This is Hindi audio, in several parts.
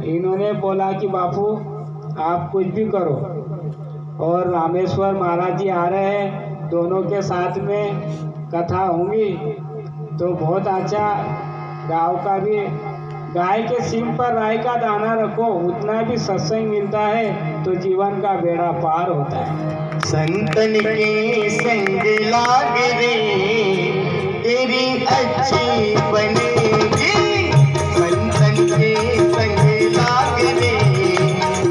इन्होंने बोला कि बापू आप कुछ भी करो, और रामेश्वर महाराज जी आ रहे हैं, दोनों के साथ में कथा होंगी तो बहुत अच्छा। गाँव का भी, गाय के सींग पर राई का दाना रखो, उतना भी सत्संग मिलता है तो जीवन का बेड़ा पार होता है। संतन के संग लाग रे तेरी अच्छी बनेगी, संतन के संग लाग रे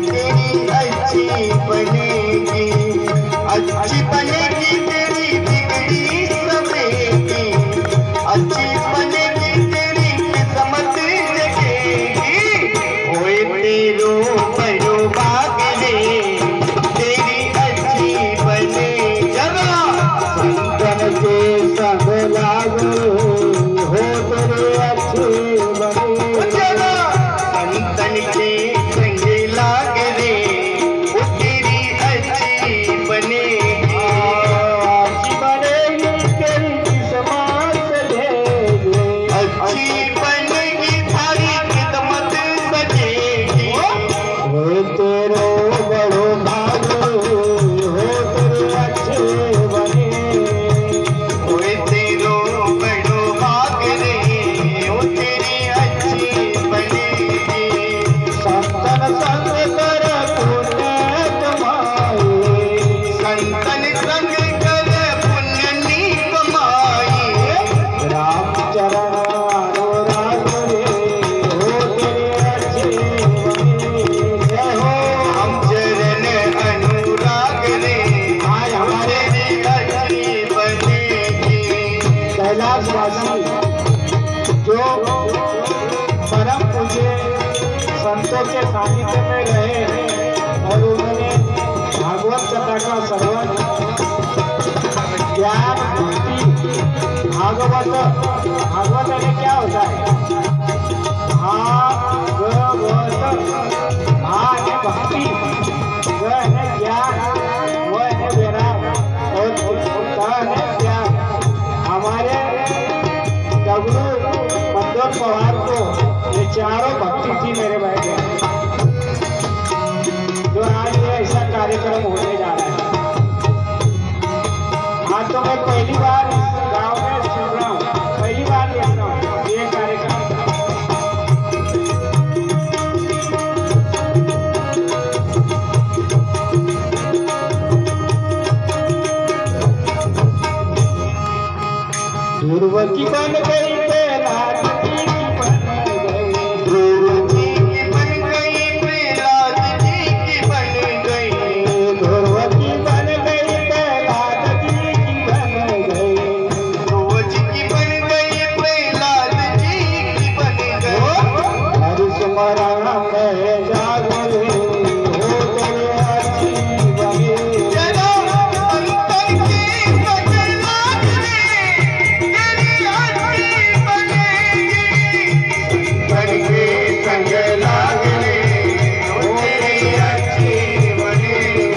तेरी अच्छी बनेगी, अच्छी बनेगी तेरी बिगड़ी सवेगी, अच्छी बनेगी तेरी किस्मत जगेगी, ओए तेरो बड़ो भाग रे तेरी अच्छी बनेगी। संतन के संग लागो हो तेरे अच्छे बने, संतन के संग लाग रे वो तेरी अच्छी बनेगी, अच्छी बनेगी तेरी किस्मत सजेगी, अच्छी बनेगी थारी किस्मत सजेगी, हो तेरो बड़ो भाग हो तेरे अच्छे बने, ओए तेरो बड़ो भाग रे वो तेरी अच्छी बनेगी। संतन संग कर पुण्य कमाए, संतन संग कर पुण्य नी कमाई, राम चरण अनुराग रे हो तेरे अच्छे बने, जय हो। हम चरण अनुराग रे आज हमारे तेरी अच्छी बनेगी। कैलाशवासी जो परम पूज्य संतों के सानिध्य में रहे और उन्होंने भागवत कथा का श्रवण, ज्ञान, भक्ति, भागवत यानी क्या होता है? भागवत, भा है भक्ति, ग है ज्ञान, वो है वैराग और क है ज्ञान। हमारे डबलू मंदोर पवार को ये चारों भक्ति थी मेरे भाई बहन, जो आज ये ऐसा कार्यक्रम होने जा रहा है। आज तो मैं पहली बार इस गांव में सुन रहा हूँ, पहली बार देख रहा हूँ ये कार्यक्रम। ध्रुव की बन गई प्रहलाद जी की बन गई, ध्रुव जी की बन गई प्रहलाद जी की बन गई, ध्रुव की बन गई प्रहलाद जी की बन गई, ध्रुव जी की बन गई प्रहलाद जी की बन गई, हरि स्मरण में जागरे हो तेरे अच्छी बने, चलो संतन के संग लाग रे तेरी अच्छी बनेगी, संतन के संग लाग रे वो तेरी अच्छी बनेगी।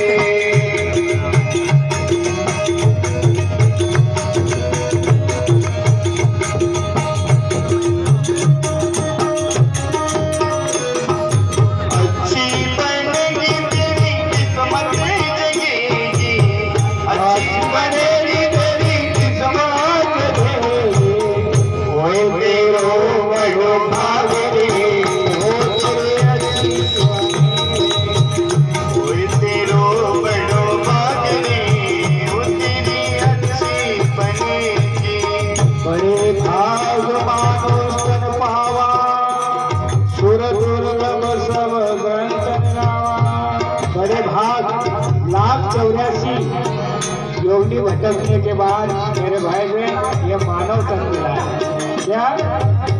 अच्छी बनेगी तेरी किस्मत जगेगी, अच्छी बनेगी तेरी किस्मत जगेगी, ओए तेरो बड़ो भाग रे हो तेरी अच्छी बनेगी, ओए तेरो बड़ो भाग रे हो तेरी अच्छी बनेगी। बड़े भाग मानुष तन पावा, सुर दुर्लभ सब ग्रंथ नावा। बड़े भाग 1,84 योगी भटकने के बाद मेरे भाई बहन ये मानव तन मिला है। क्या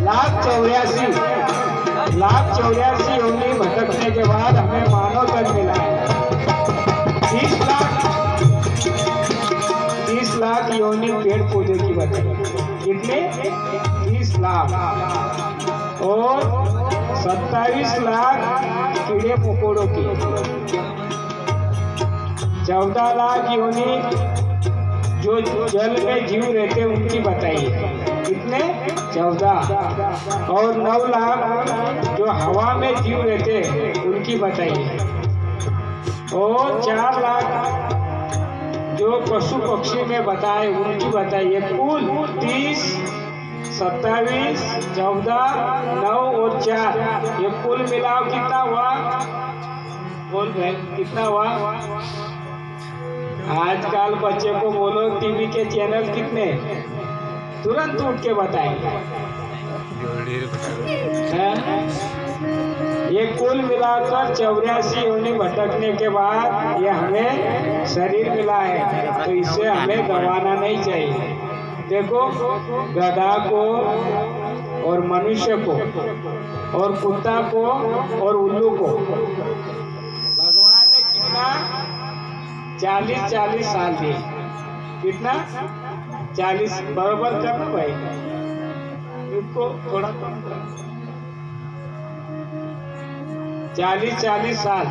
1,84 योगी भटकने के बाद हमें मानव तन मिला है। 30 लाख योनि पेड़ पौधे की बचत, कितने? 30 लाख, और 27 लाख कीड़े मकोड़ों की, 14 लाख योनि जो जल में जीव रहते उनकी बताइए, कितने? 14 और 9 लाख जो हवा में जीव रहते उनकी बताइए, और 4 लाख जो पशु पक्षी में बताए उनकी बताइए। कुल 30, 27, 14, 9 और 4, ये कुल मिलाओ कितना हुआ? बोल भाई कितना हुआ? आजकल बच्चे को बोलो टीवी के चैनल कितने, तुरंत उठ के बताएंगे। ये कुल मिलाकर 84 योनि भटकने के बाद ये हमें शरीर मिला है, तो इसे हमें गंवाना नहीं चाहिए। देखो, गधा को और मनुष्य को और कुत्ता को और उल्लू को भगवान ने कितना 40 साल दिए। कितना? 40 बराबर करना भाई, इसको थोड़ा कम कर। 40 साल।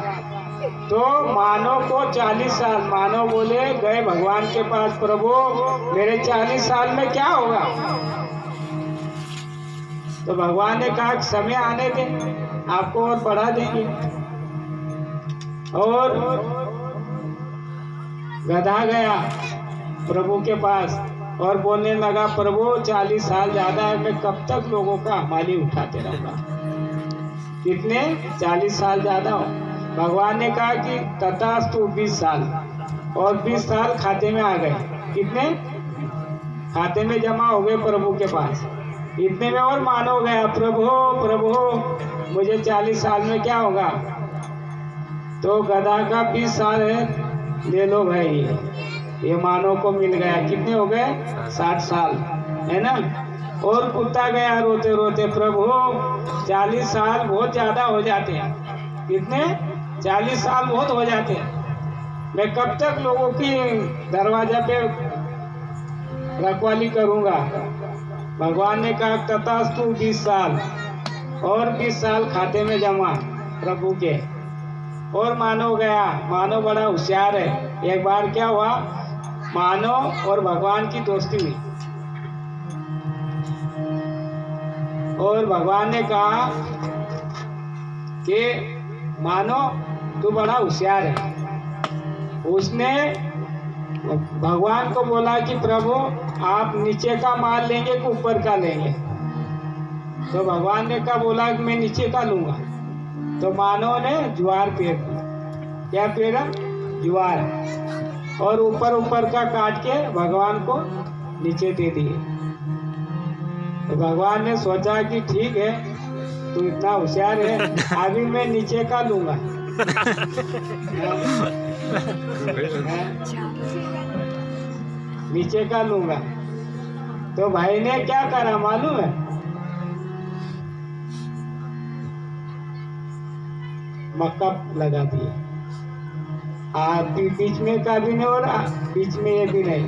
तो मानव को 40 साल, मानव बोले गए भगवान के पास, प्रभु मेरे 40 साल में क्या होगा? तो भगवान ने कहा समय आने दे, आपको और बढ़ा देंगे। और गधा गया प्रभु के पास और बोलने लगा, प्रभु 40 साल ज्यादा है, मैं कब तक लोगों का हमाली उठाते रहूंगा? कितने? 40 साल ज्यादा हो। भगवान ने कहा कि तथास्तु 20 साल, और 20 साल खाते में आ गए। कितने? खाते में जमा हो गए प्रभु के पास। इतने में और मानव गया, प्रभु प्रभु मुझे 40 साल में क्या होगा? तो गधा का 20 साल है, ले लो भाई, ये मानव को मिल गया। कितने हो गए? 60 साल, है ना? और कुत्ता गया रोते रोते, प्रभु 40 साल बहुत ज्यादा हो जाते हैं। कितने? 40 साल बहुत हो जाते हैं, मैं कब तक लोगों की दरवाजा पे रखवाली करूंगा? भगवान ने कहा तथास्तु 20 साल, और 20 साल खाते में जमा प्रभु के। और मानव गया। मानव बड़ा होशियार है। एक बार क्या हुआ, मानव और भगवान की दोस्ती हुई, और भगवान ने कहा कि मानो तू बड़ा होशियार है। उसने भगवान को बोला कि प्रभु आप नीचे का माल लेंगे कि ऊपर का लेंगे? तो भगवान ने कहा बोला कि मैं नीचे का लूंगा। तो मानव ने ज्वार पेर दी। क्या पेरा? ज्वार। और ऊपर ऊपर का काट के भगवान को नीचे दे दिए। तो भगवान ने सोचा कि ठीक है, तू इतना होशियार है, अभी मैं नीचे का लूंगा। नीचे का लूंगा। तो भाई ने क्या करा मालूम है? मक्का लगा दिए। आप बीच में का भी नहीं हो रहा, बीच में ये भी नहीं।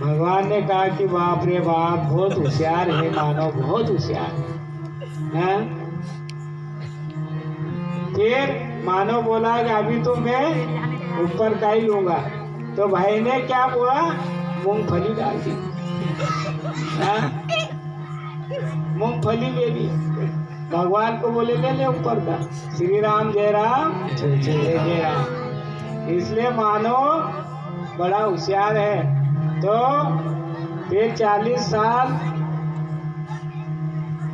भगवान ने कहा कि बाप रे बाप, बहुत होशियार है मानव, बहुत होशियार है। फिर मानव बोला कि अभी तो मैं ऊपर का ही लूंगा। तो भाई ने क्या बोला? मूंगफली डाल दी। मूंगफली ले ली। भगवान को बोले ले ले ऊपर का। श्री राम जय राम जय राम। इसलिए मानव बड़ा होशियार है। तो फिर 40 साल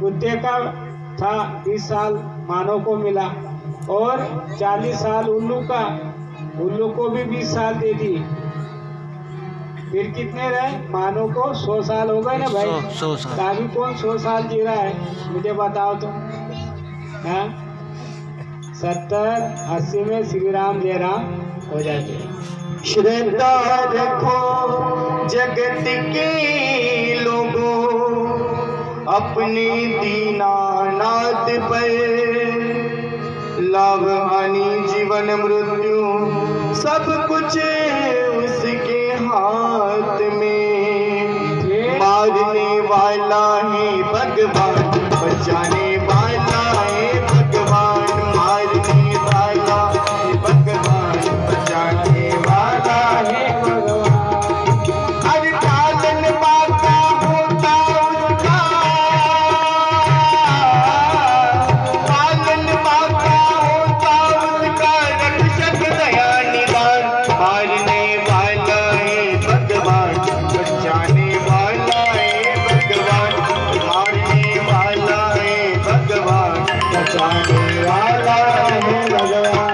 कुत्ते का था, 20 साल मानव को मिला, और 40 साल उल्लू का। उल्लू को भी 20 साल दे दी। फिर कितने रहे? मानव को 100 साल हो गए ना भाई। 100 साल। अभी कौन 100 साल जी रहा है मुझे बताओ तो। 70, 80 में श्री राम जय राम हो जाते हैं। श्रद्धा रखो जगत के लोगों अपने दीनानाथ पर, लाभ हानि जीवन मृत्यु सब कुछ उसके हाथ में। मारने वाला है भगवान, बचाने वाला है भगवान। मारने वाला है भगवान, बचाने वाला है भगवान। बचाने वाला है भगवान।